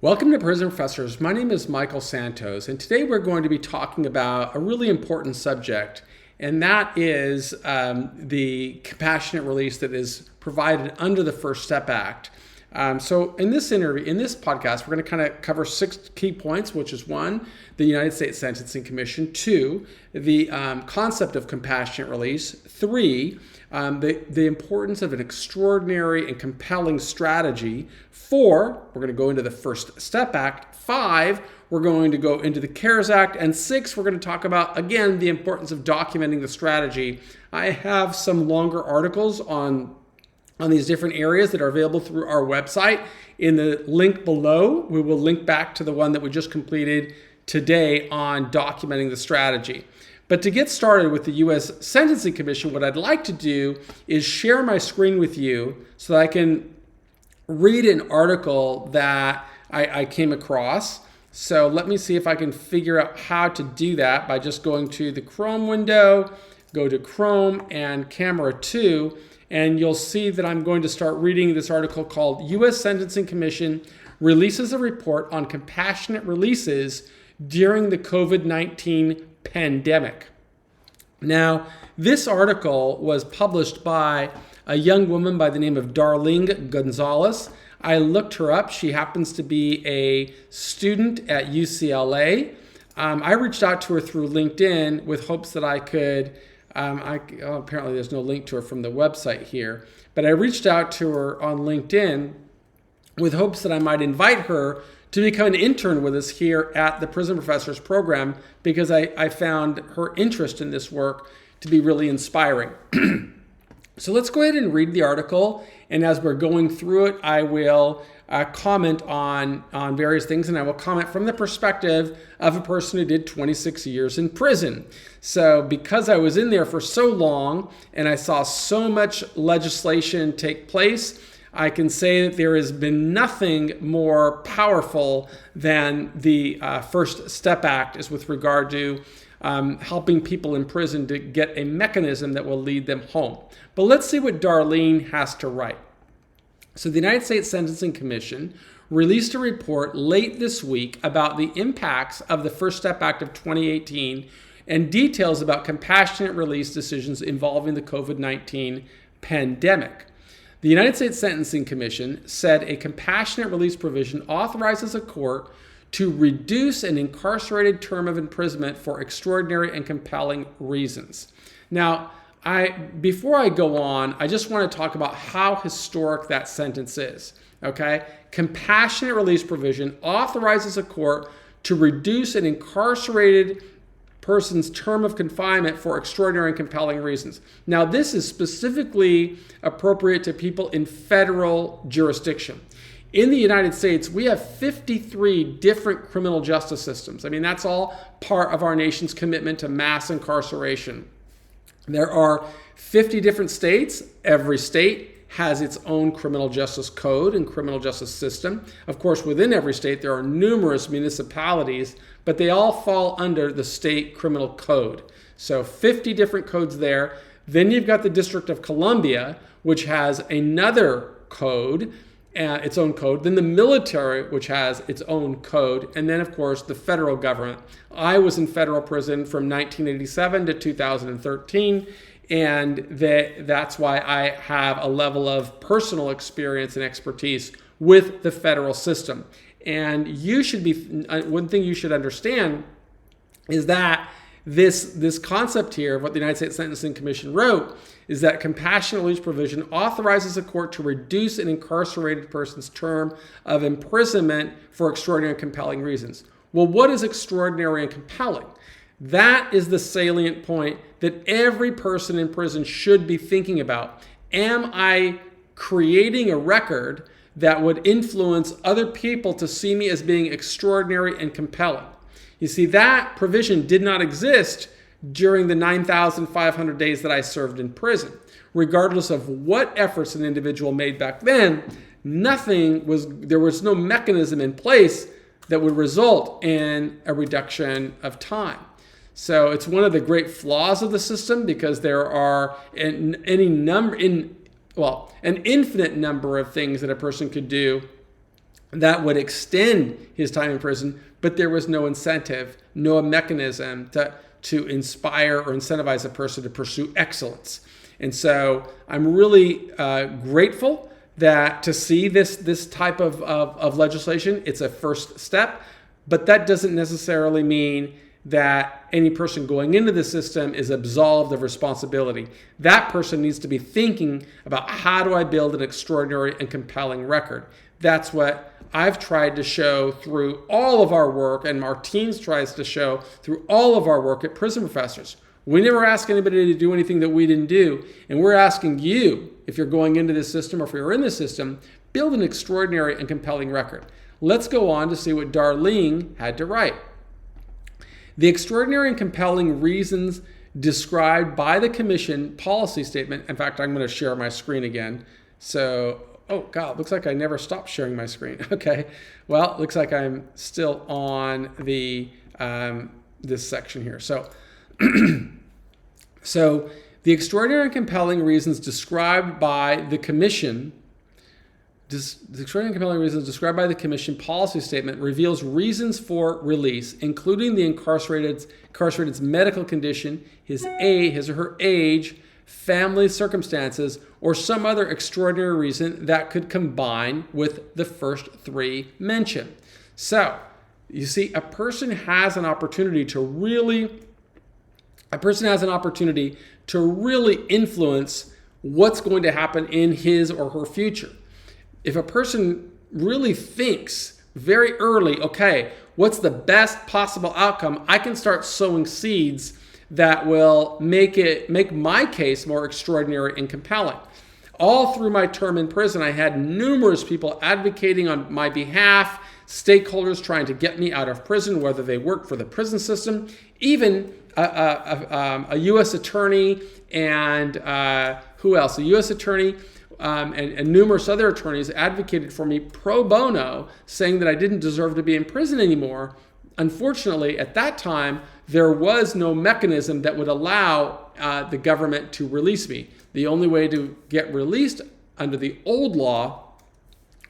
Welcome to Prison Professors. My name is Michael Santos, and today we're going to be talking about a really important subject, and that is the compassionate release that is provided under the First Step Act. So in this podcast, we're going to kind of cover 6 key points, which is 1, the United States Sentencing Commission; 2, the concept of compassionate release; 3, the importance of an extraordinary and compelling strategy; 4, we're going to go into the First Step Act; 5, we're going to go into the CARES Act; and 6, we're going to talk about, again, the importance of documenting the strategy. I have some longer articles on these different areas that are available through our website. In the link below, we will link back to the one that we just completed today on documenting the strategy. But to get started with the U.S. Sentencing Commission, what I'd like to do is share my screen with you so that I can read an article that I came across. So let me see if I can figure out how to do that by just going to the Chrome window, go to Chrome and Camera 2, and you'll see that I'm going to start reading this article called U.S. Sentencing Commission Releases a Report on Compassionate Releases During the COVID-19 Pandemic. Now, this article was published by a young woman by the name of Darlene Gonzalez. I looked her up. She happens to be a student at UCLA. I reached out to her through LinkedIn with hopes that I could apparently there's no link to her from the website here, but I reached out to her on LinkedIn with hopes that I might invite her to become an intern with us here at the Prison Professors program, because I found her interest in this work to be really inspiring. So let's go ahead and read the article, and as we're going through it, I will comment on various things, and I will comment from the perspective of a person who did 26 years in prison. So because I was in there for so long and I saw so much legislation take place, I can say that there has been nothing more powerful than the First Step Act is with regard to helping people in prison to get a mechanism that will lead them home. But let's see what Darlene has to write. So the United States Sentencing Commission released a report late this week about the impacts of the First Step Act of 2018 and details about compassionate release decisions involving the COVID-19 pandemic. The United States Sentencing Commission said a compassionate release provision authorizes a court to reduce an incarcerated term of imprisonment for extraordinary and compelling reasons. Now, before I go on, I just want to talk about how historic that sentence is. Okay? Compassionate release provision authorizes a court to reduce an incarcerated person's term of confinement for extraordinary and compelling reasons. Now, this is specifically appropriate to people in federal jurisdiction. In the United States, we have 53 different criminal justice systems. I mean, that's all part of our nation's commitment to mass incarceration. There are 50 different states. Every state has its own criminal justice code and criminal justice system. Of course, within every state, there are numerous municipalities, but they all fall under the state criminal code. So 50 different codes there. Then you've got the District of Columbia, which has another code, its own code. Then the military, which has its own code. And then, of course, the federal government. I was in federal prison from 1987 to 2013. And that's why I have a level of personal experience and expertise with the federal system. And one thing you should understand is that this concept here of what the United States Sentencing Commission wrote is that compassionate release provision authorizes a court to reduce an incarcerated person's term of imprisonment for extraordinary and compelling reasons. Well, what is extraordinary and compelling? That is the salient point that every person in prison should be thinking about. Am I creating a record that would influence other people to see me as being extraordinary and compelling? You see, that provision did not exist during the 9,500 days that I served in prison. Regardless of what efforts an individual made back then, there was no mechanism in place that would result in a reduction of time. So it's one of the great flaws of the system, because there are an infinite number of things that a person could do that would extend his time in prison, but there was no incentive, no mechanism to inspire or incentivize a person to pursue excellence. And so I'm really grateful to see this type of legislation. It's a first step, but that doesn't necessarily mean that any person going into the system is absolved of responsibility. That person needs to be thinking about, how do I build an extraordinary and compelling record? That's what I've tried to show through all of our work, and our teams tries to show through all of our work at Prison Professors. We never ask anybody to do anything that we didn't do, and we're asking you, if you're going into this system or if you're in the system, build an extraordinary and compelling record. Let's go on to see what Darlene had to write. The extraordinary and compelling reasons described by the Commission policy statement. In fact, I'm going to share my screen again. So, oh God, looks like I never stopped sharing my screen. Okay, well, looks like I'm still on the this section here. So, so the extraordinary and compelling reasons described by the Commission. The extraordinary and compelling reasons described by the Commission policy statement reveals reasons for release, including the incarcerated's medical condition, his or her age, family circumstances, or some other extraordinary reason that could combine with the first three mentioned. So, you see, a person has an opportunity to really influence what's going to happen in his or her future. If a person really thinks very early, okay, what's the best possible outcome, I can start sowing seeds that will make my case more extraordinary and compelling. All through my term in prison, I had numerous people advocating on my behalf, stakeholders trying to get me out of prison, whether they work for the prison system, even a U.S. attorney and who else? A U.S. attorney and numerous other attorneys advocated for me pro bono, saying that I didn't deserve to be in prison anymore. Unfortunately, at that time, there was no mechanism that would allow the government to release me. The only way to get released under the old law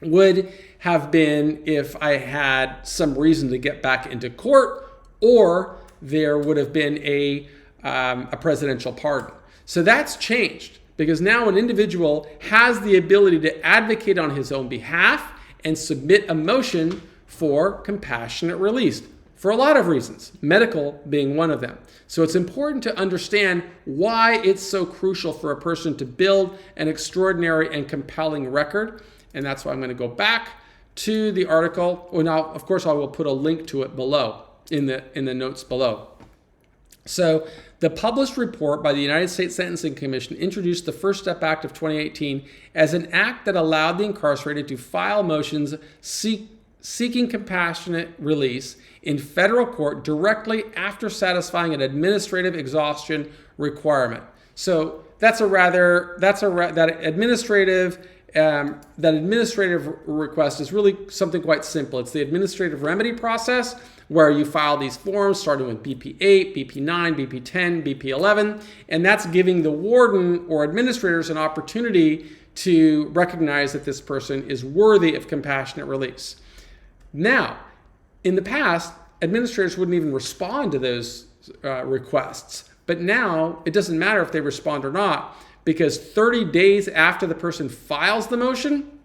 would have been if I had some reason to get back into court, or there would have been a presidential pardon. So that's changed, because now an individual has the ability to advocate on his own behalf and submit a motion for compassionate release for a lot of reasons, medical being one of them. So it's important to understand why it's so crucial for a person to build an extraordinary and compelling record. And that's why I'm going to go back to the article. Well, now, of course, I will put a link to it below in the notes below. So the published report by the United States Sentencing Commission introduced the First Step Act of 2018 as an act that allowed the incarcerated to file motions seeking compassionate release in federal court directly after satisfying an administrative exhaustion requirement. So that administrative request is really something quite simple. It's the administrative remedy process, where you file these forms starting with BP8, BP9, BP10, BP11, and that's giving the warden or administrators an opportunity to recognize that this person is worthy of compassionate release. Now, in the past, administrators wouldn't even respond to those requests, but now it doesn't matter if they respond or not, because 30 days after the person files the motion,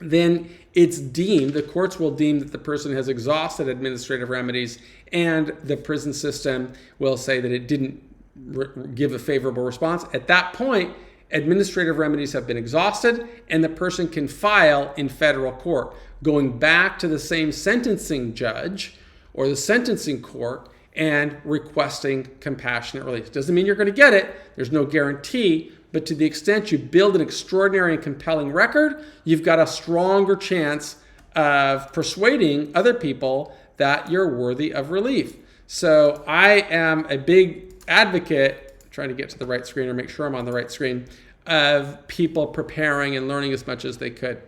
then the courts will deem that the person has exhausted administrative remedies, and the prison system will say that it didn't give a favorable response. At that point, administrative remedies have been exhausted, and the person can file in federal court, going back to the same sentencing judge or the sentencing court and requesting compassionate release. Doesn't mean you're going to get it. There's no guarantee. But to the extent you build an extraordinary and compelling record, you've got a stronger chance of persuading other people that you're worthy of relief. So I am a big advocate, trying to get to the right screen or make sure I'm on the right screen, of people preparing and learning as much as they could.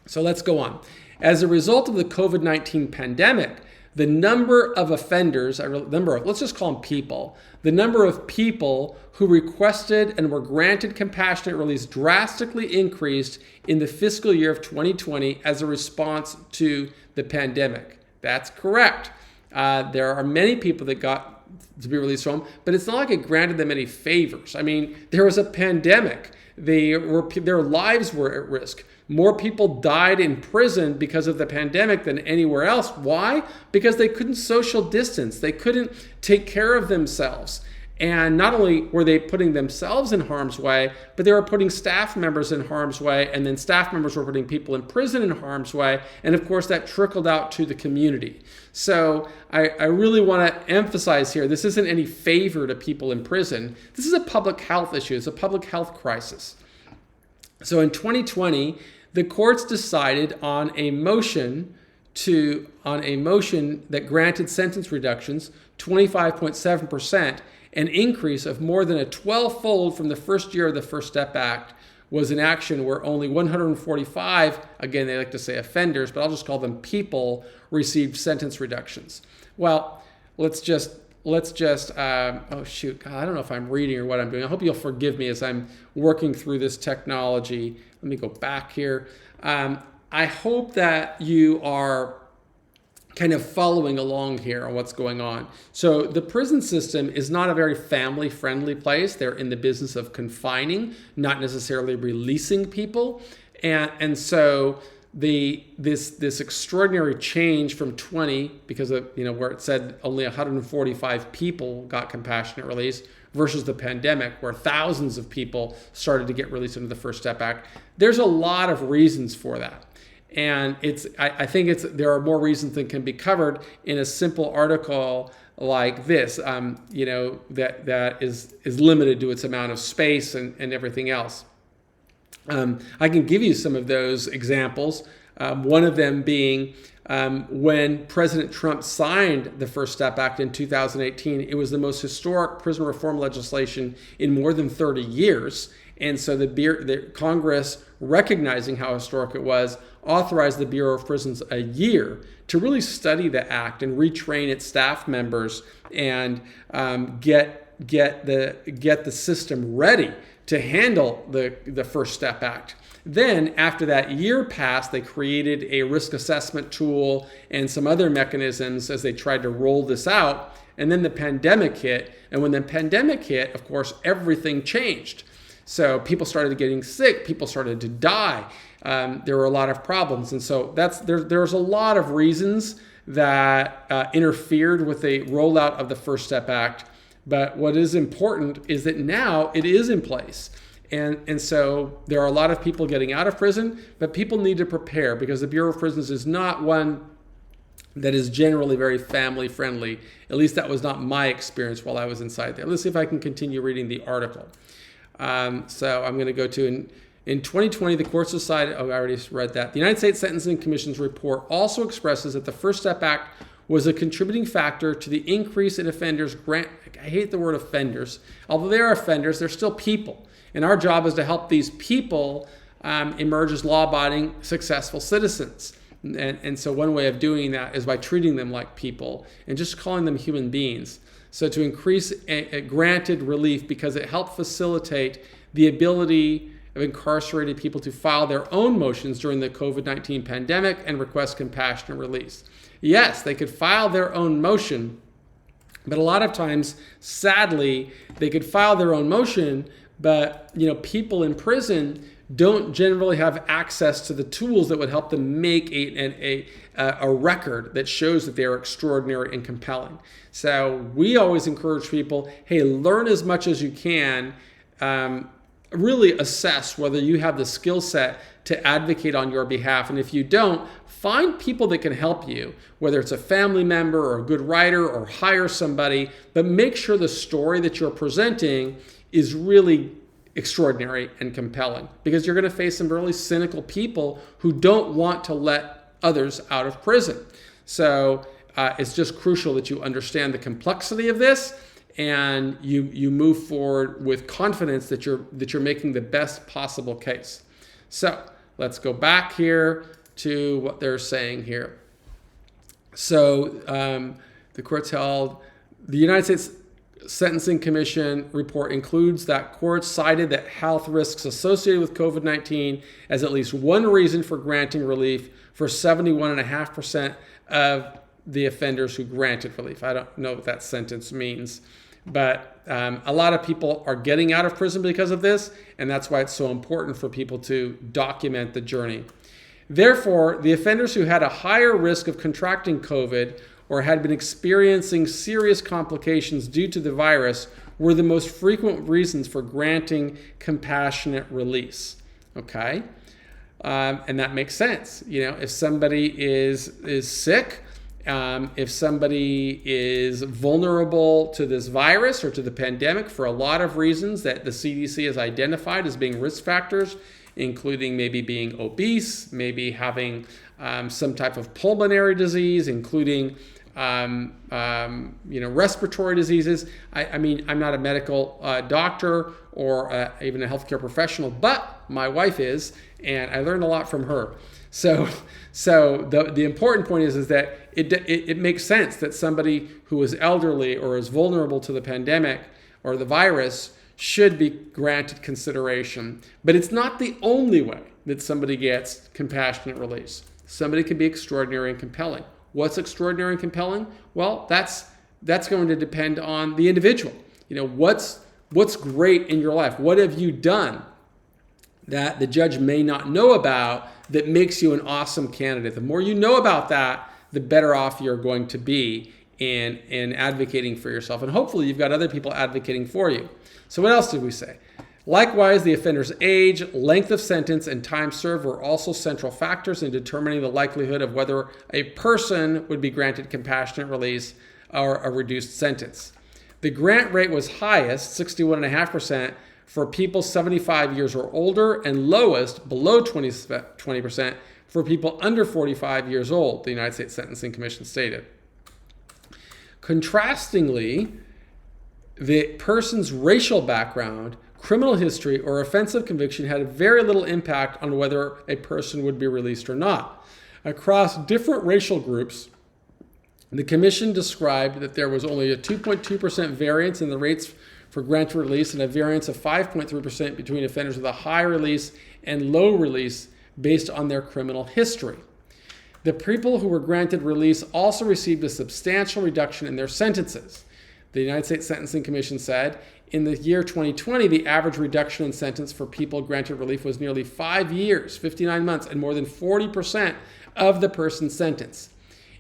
So let's go on. As a result of the COVID-19 pandemic, the number of offenders, let's just call them people, the number of people who requested and were granted compassionate release drastically increased in the fiscal year of 2020 as a response to the pandemic. That's correct. There are many people that got to be released from, but it's not like it granted them any favors. I mean, there was a pandemic. Their lives were at risk. More people died in prison because of the pandemic than anywhere else. Why? Because they couldn't social distance. They couldn't take care of themselves. And not only were they putting themselves in harm's way, but they were putting staff members in harm's way, and then staff members were putting people in prison in harm's way, and of course that trickled out to the community. So I really want to emphasize here, this isn't any favor to people in prison. This is a public health issue. It's a public health crisis. So in 2020, the courts decided on a motion that granted sentence reductions 25.7%, an increase of more than a 12-fold from the first year of the First Step Act, was an action where only 145, again, they like to say offenders, but I'll just call them people, received sentence reductions. Well, let's just, oh shoot, God, I don't know if I'm reading or what I'm doing. I hope you'll forgive me as I'm working through this technology. Let me go back here. I hope that you are kind of following along here on what's going on. So the prison system is not a very family-friendly place. They're in the business of confining, not necessarily releasing people. And so this extraordinary change from 20, because of where it said only 145 people got compassionate release, versus the pandemic where thousands of people started to get released under the First Step Act. There's a lot of reasons for that. And I think there are more reasons than can be covered in a simple article like this, that is limited to its amount of space and everything else. I can give you some of those examples. One of them being when President Trump signed the First Step Act in 2018, it was the most historic prison reform legislation in more than 30 years. And so the Congress, recognizing how historic it was, authorized the Bureau of Prisons a year to really study the act and retrain its staff members and get the system ready to handle the First Step Act. Then, after that year passed, they created a risk assessment tool and some other mechanisms as they tried to roll this out. And then the pandemic hit. And when the pandemic hit, of course, everything changed. So people started getting sick. People started to die. There were a lot of problems. And so there's a lot of reasons that interfered with the rollout of the First Step Act. But what is important is that now it is in place. And so there are a lot of people getting out of prison, but people need to prepare because the Bureau of Prisons is not one that is generally very family friendly. At least that was not my experience while I was inside there. Let's see if I can continue reading the article. So I'm going to go to in 2020, the courts decided, I already read that. The United States Sentencing Commission's report also expresses that the First Step Act was a contributing factor to the increase in offenders I hate the word offenders. Although they are offenders, they're still people. And our job is to help these people emerge as law-abiding, successful citizens. And so one way of doing that is by treating them like people and just calling them human beings. So to increase a granted relief because it helped facilitate the ability of incarcerated people to file their own motions during the COVID-19 pandemic and request compassionate release. Yes, they could file their own motion, but a lot of times, sadly, they could file their own motion, but people in prison don't generally have access to the tools that would help them make a record that shows that they are extraordinary and compelling. So we always encourage people, hey, learn as much as you can, really assess whether you have the skill set to advocate on your behalf. And if you don't, find people that can help you, whether it's a family member or a good writer, or hire somebody, but make sure the story that you're presenting is really extraordinary and compelling, because you're going to face some really cynical people who don't want to let others out of prison. So it's just crucial that you understand the complexity of this and you move forward with confidence that you're making the best possible case. So let's go back here to what they're saying here. So the courts held the United States Sentencing Commission report includes that courts cited that health risks associated with COVID-19 as at least one reason for granting relief for 71.5% of the offenders who granted relief. I don't know what that sentence means, but a lot of people are getting out of prison because of this, and that's why it's so important for people to document the journey. Therefore, the offenders who had a higher risk of contracting COVID or had been experiencing serious complications due to the virus were the most frequent reasons for granting compassionate release. Okay, and that makes sense. If somebody is sick, if somebody is vulnerable to this virus or to the pandemic for a lot of reasons that the CDC has identified as being risk factors, including maybe being obese, maybe having some type of pulmonary disease, including respiratory diseases. I mean, I'm not a medical doctor or even a healthcare professional, but my wife is, and I learned a lot from her. So the important point is that it makes sense that somebody who is elderly or is vulnerable to the pandemic or the virus should be granted consideration. But it's not the only way that somebody gets compassionate release. Somebody can be extraordinary and compelling. What's extraordinary and compelling? Well, that's going to depend on the individual. What's great in your life? What have you done that the judge may not know about that makes you an awesome candidate? The more you know about that, the better off you're going to be in advocating for yourself. And hopefully you've got other people advocating for you. So what else did we say? Likewise, the offender's age, length of sentence, and time served were also central factors in determining the likelihood of whether a person would be granted compassionate release or a reduced sentence. The grant rate was highest, 61.5%, for people 75 years or older, and lowest, below 20%, for people under 45 years old, the United States Sentencing Commission stated. Contrastingly, the person's racial background, criminal history, or offensive conviction had very little impact on whether a person would be released or not. Across different racial groups, the commission described that there was only a 2.2% variance in the rates for granted release and a variance of 5.3% between offenders with a high release and low release based on their criminal history. The people who were granted release also received a substantial reduction in their sentences. The United States Sentencing Commission said, in the year 2020, the average reduction in sentence for people granted relief was nearly 5 years, 59 months, and more than 40% of the person's sentence.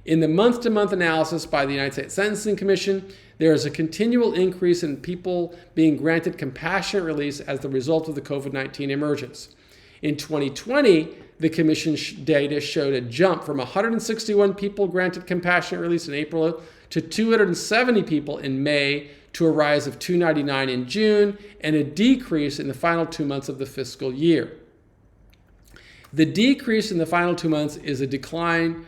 In the month-to-month analysis by the United States Sentencing Commission, there is a continual increase in people being granted compassionate release as the result of the COVID-19 emergence. In 2020, the Commission's data showed a jump from 161 people granted compassionate release in April to 270 people in May, to a rise of 299 in June, and a decrease in the final 2 months of the fiscal year. The decrease in the final 2 months is a decline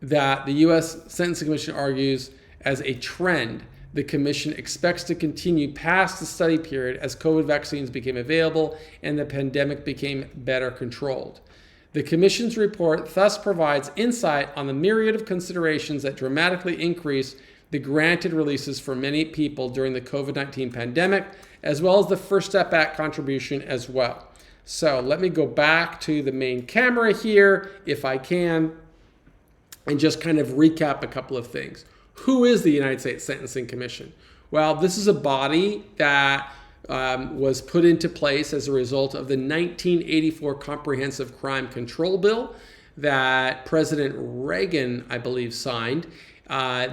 that the U.S. Sentencing Commission argues as a trend the Commission expects to continue past the study period as COVID vaccines became available and the pandemic became better controlled. The Commission's report thus provides insight on the myriad of considerations that dramatically increase the granted releases for many people during the COVID-19 pandemic, as well as the First Step Act contribution as well. So let me go back to the main camera here, if I can, and just kind of recap a couple of things. Who is the United States Sentencing Commission? Well, this is a body that was put into place as a result of the 1984 Comprehensive Crime Control Bill that President Reagan, I believe, signed.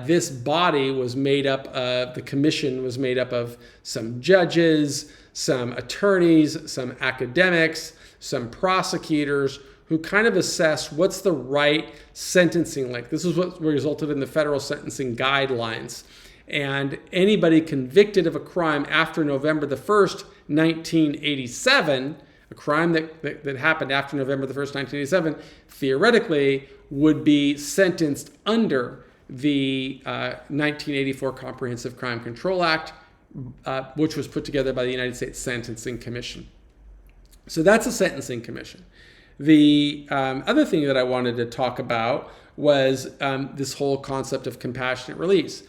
This body was made up of, the commission was made up of some judges, some attorneys, some academics, some prosecutors who kind of assess what's the right sentencing like. This is what resulted in the federal sentencing guidelines. And anybody convicted of a crime after November the 1st, 1987, a crime that happened after November the 1st, 1987, theoretically would be sentenced under the 1984 Comprehensive Crime Control Act, which was put together by the United States Sentencing Commission. So that's a sentencing commission. The other thing that I wanted to talk about was this whole concept of compassionate release.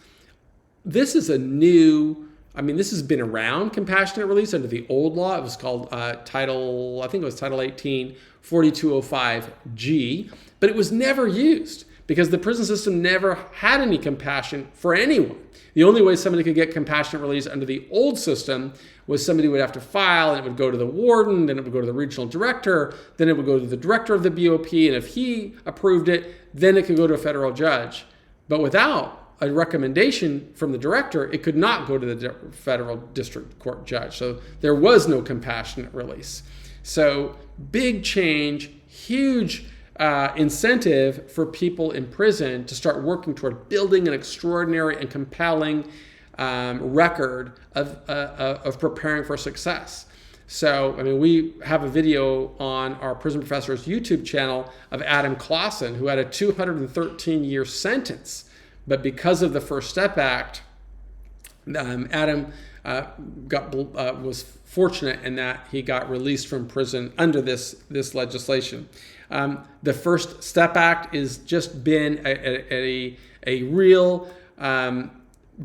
This is a new, this has been around, compassionate release, under the old law. It was called Title 18, 4205G, but it was never used because the prison system never had any compassion for anyone. The only way somebody could get compassionate release under the old system was somebody would have to file, and it would go to the warden, then it would go to the regional director, then it would go to the director of the BOP, and if he approved it, then it could go to a federal judge. But without a recommendation from the director, it could not go to the federal district court judge. So there was no compassionate release. So big change, huge incentive for people in prison to start working toward building an extraordinary and compelling record of preparing for success. So, we have a video on our Prison Professors YouTube channel of Adam Clausen, who had a 213-year sentence. But because of the First Step Act, Adam was fortunate in that he got released from prison under this legislation. The First Step Act has just been a real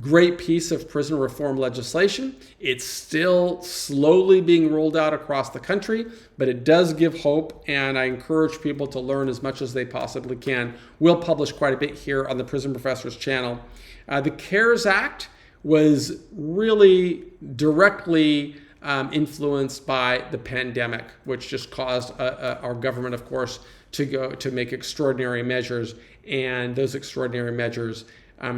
great piece of prison reform legislation. It's still slowly being rolled out across the country, but it does give hope, and I encourage people to learn as much as they possibly can. We'll publish quite a bit here on the Prison Professors channel. The CARES Act was really directly influenced by the pandemic, which just caused our government, of course, to make extraordinary measures, and those extraordinary measures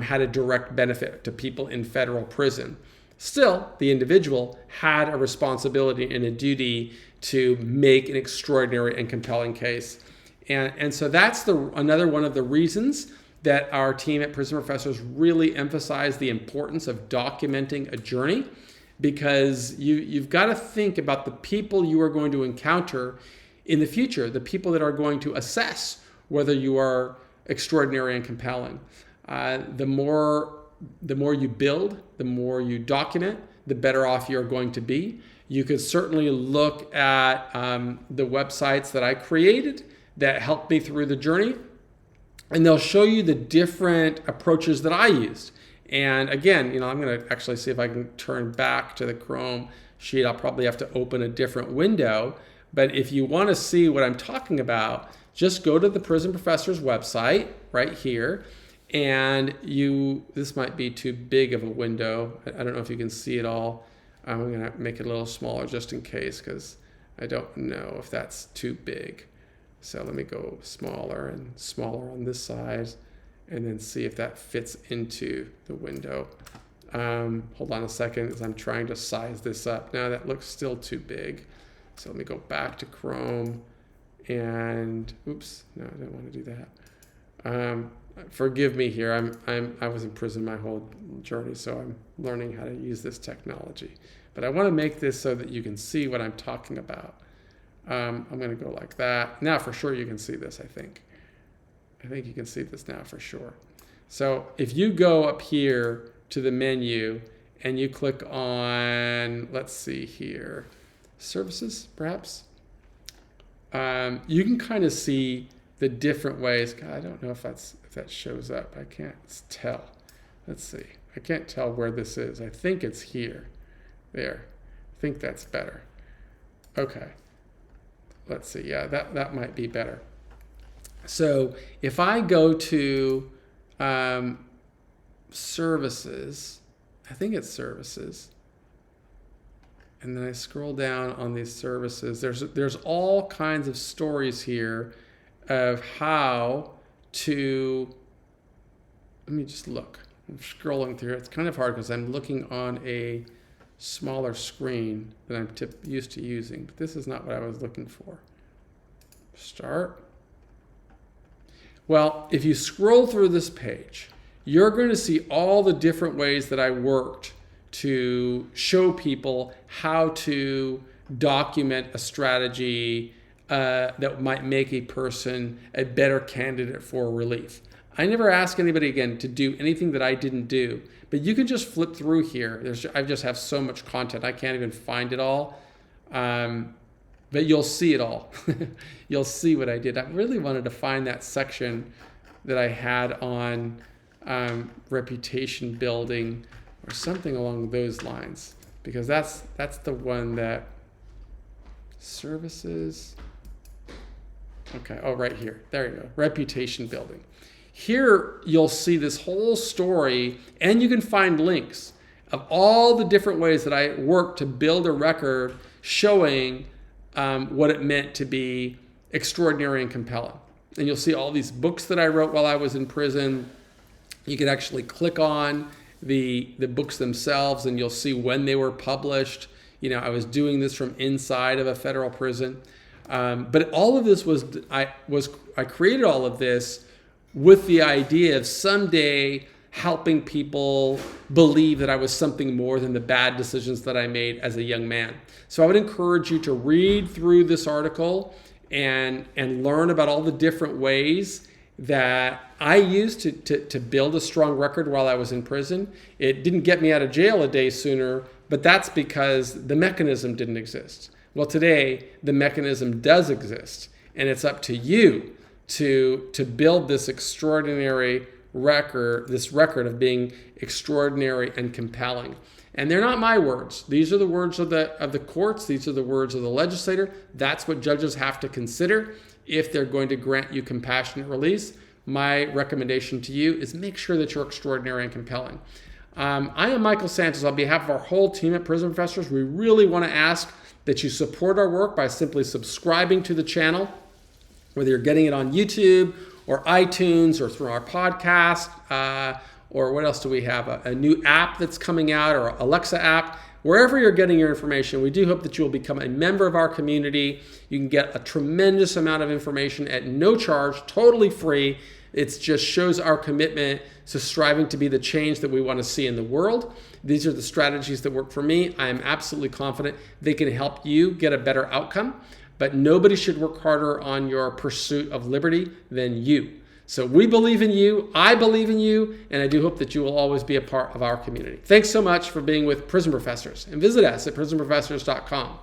had a direct benefit to people in federal prison. Still, the individual had a responsibility and a duty to make an extraordinary and compelling case. And so that's another one of the reasons that our team at Prison Professors really emphasize the importance of documenting a journey, because you've got to think about the people you are going to encounter in the future, the people that are going to assess whether you are extraordinary and compelling. The more you build, the more you document, the better off you're going to be. You could certainly look at the websites that I created that helped me through the journey, and they'll show you the different approaches that I used. And again, I'm going to actually see if I can turn back to the Chrome sheet. I'll probably have to open a different window. But if you want to see what I'm talking about, just go to the Prison Professors website right here. And this might be too big of a window. I don't know if you can see it all. I'm going to make it a little smaller just in case, because I don't know if that's too big. So let me go smaller and smaller on this side, and then see if that fits into the window. Hold on a second, as I'm trying to size this up. Now that looks still too big. So let me go back to Chrome, and oops, no, I don't want to do that. Forgive me here. I was in prison my whole journey, so I'm learning how to use this technology. But I want to make this so that you can see what I'm talking about. I'm going to go like that. Now for sure you can see this, I think. I think you can see this now for sure. So if you go up here to the menu and you click on, let's see here, services perhaps, you can kind of see the different ways. God, I don't know if that shows up. I can't tell. Let's see. I can't tell where this is. I think it's here. There. I think that's better. Okay. Let's see. Yeah, that might be better. So if I go to services, I think it's services, and then I scroll down on these services, there's all kinds of stories here of how to, let me just look. I'm scrolling through. It's kind of hard because I'm looking on a smaller screen than I'm used to using, but this is not what I was looking for. Start. Well, if you scroll through this page, you're going to see all the different ways that I worked to show people how to document a strategy that might make a person a better candidate for relief. I never ask anybody again to do anything that I didn't do, but you can just flip through here. I just have so much content, I can't even find it all. But you'll see it all. You'll see what I did. I really wanted to find that section that I had on reputation building or something along those lines, because that's the one that services. Okay, oh, right here. There you go. Reputation building. Here you'll see this whole story, and you can find links of all the different ways that I worked to build a record showing what it meant to be extraordinary and compelling. And you'll see all these books that I wrote while I was in prison. You can actually click on the books themselves, and you'll see when they were published. You know, I was doing this from inside of a federal prison. But all of this I created all of this with the idea of someday helping people believe that I was something more than the bad decisions that I made as a young man. So I would encourage you to read through this article and learn about all the different ways that I used to build a strong record while I was in prison. It didn't get me out of jail a day sooner, but that's because the mechanism didn't exist. Well, today, the mechanism does exist, and it's up to you to build this extraordinary record, this record of being extraordinary and compelling. And they're not my words. These are the words of the courts. These are the words of the legislator. That's what judges have to consider if they're going to grant you compassionate release. My recommendation to you is make sure that you're extraordinary and compelling. I am Michael Santos. On behalf of our whole team at Prison Professors, we really want to ask that you support our work by simply subscribing to the channel, whether you're getting it on YouTube or iTunes or through our podcast, or what else do we have? A new app that's coming out, or Alexa app. Wherever you're getting your information, we do hope that you will become a member of our community. You can get a tremendous amount of information at no charge, totally free. It just shows our commitment to striving to be the change that we want to see in the world. These are the strategies that work for me. I am absolutely confident they can help you get a better outcome, but nobody should work harder on your pursuit of liberty than you. So we believe in you, I believe in you, and I do hope that you will always be a part of our community. Thanks so much for being with Prison Professors, and visit us at prisonprofessors.com.